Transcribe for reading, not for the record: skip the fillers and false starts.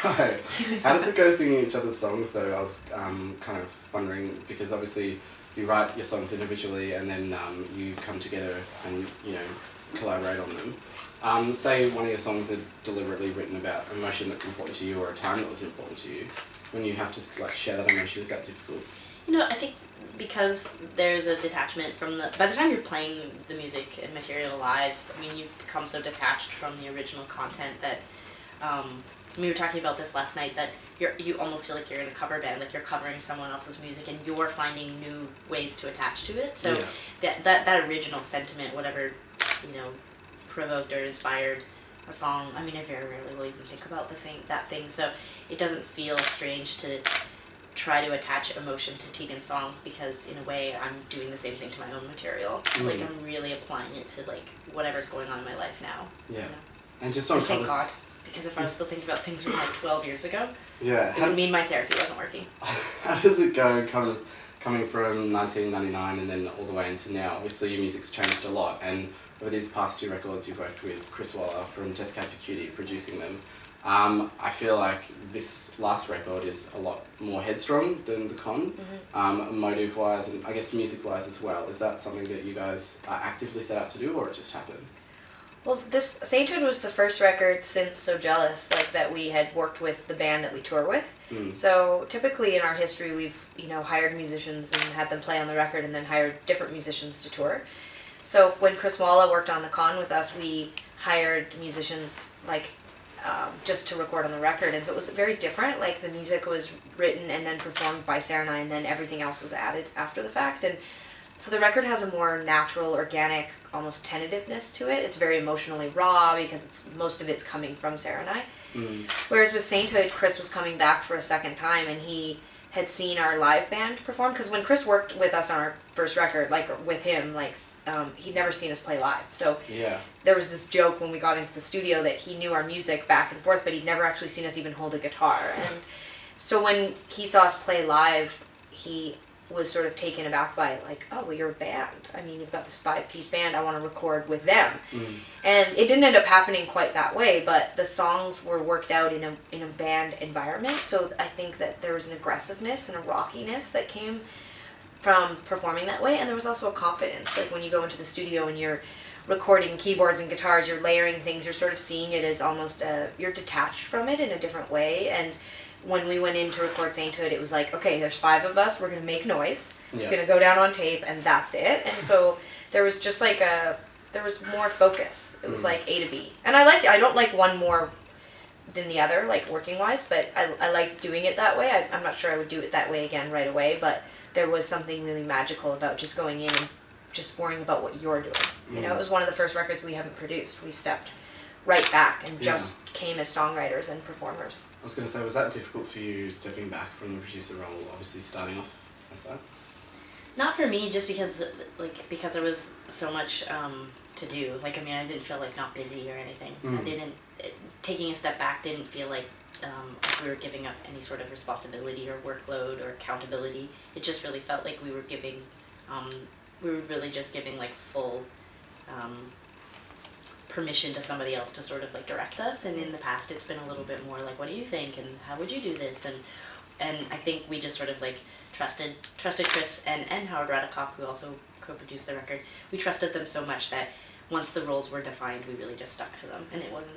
Right. How does it go singing each other's songs though? I was kind of wondering, because obviously you write your songs individually and then you come together and, you know, collaborate on them. Say one of your songs are deliberately written about emotion that's important to you or a time that was important to you. When you have to like share that emotion, is that difficult? You know, I think because there's a detachment from by the time you're playing the music and material live, I mean, you've become so detached from the original content that, we were talking about this last night, that you almost feel like you're in a cover band, like you're covering someone else's music and you're finding new ways to attach to it. So yeah. that original sentiment, whatever, you know, provoked or inspired a song, I mean, I very rarely will even think about that thing, so it doesn't feel strange to try to attach emotion to Tegan's songs, because in a way I'm doing the same thing to my own material. Like I'm really applying it to like whatever's going on in my life now. Yeah. You know? And just on thank God, because if I was still thinking about things from like 12 years ago, yeah, it would mean my therapy wasn't working. How does it go coming from 1999 and then all the way into now? Obviously your music's changed a lot, and over these past two records you've worked with Chris Waller from Death Cab for Cutie producing them. I feel like this last record is a lot more headstrong than the Con, motive-wise and I guess music-wise as well. Is that something that you guys actively set out to do, or it just happened? Well, this Sainthood was the first record since So Jealous, like, that we had worked with the band that we tour with. So typically in our history we've, you know, hired musicians and had them play on the record and then hired different musicians to tour. So when Chris Waller worked on the Con with us, we hired musicians like just to record on the record, and so it was very different. Like the music was written and then performed by Sara and I, and then everything else was added after the fact. And so the record has a more natural, organic, almost tentativeness to it. It's very emotionally raw because most of it's coming from Sara and I. Whereas with Sainthood, Chris was coming back for a second time, and he had seen our live band perform, because when Chris worked with us on our first record, like with him, like he'd never seen us play live. So yeah, there was this joke when we got into the studio that he knew our music back and forth, but he'd never actually seen us even hold a guitar. And so when he saw us play live, he was sort of taken aback by it, like, oh, well, you're a band. I mean, you've got this 5-piece band, I want to record with them. And it didn't end up happening quite that way, but the songs were worked out in a band environment, so I think that there was an aggressiveness and a rockiness that came from performing that way, and there was also a confidence. Like when you go into the studio and you're recording keyboards and guitars, you're layering things, you're sort of seeing it as almost you're detached from it in a different way. And when we went in to record Sainthood, it was like, okay, there's 5 of us, we're going to make noise, it's going to go down on tape, and that's it. And so there was just like there was more focus. It was like A to B. And I don't like one more than the other, like working wise, but I like doing it that way. I'm not sure I would do it that way again right away, but there was something really magical about just going in and just worrying about what you're doing. You know, it was one of the first records we haven't produced. We stepped right back and just came as songwriters and performers. I was going to say, was that difficult for you stepping back from the producer role, obviously starting off as that? Not for me, just because there was so much to do. Like, I mean, I didn't feel like not busy or anything. Taking a step back didn't feel like we were giving up any sort of responsibility or workload or accountability. It just really felt like we were really just giving like full permission to somebody else to sort of like direct us. And in the past it's been a little bit more like, what do you think and how would you do this? And I think we just sort of like trusted Chris and Howard Radikoff, who also co-produced the record. We trusted them so much that once the roles were defined, we really just stuck to them, and it wasn't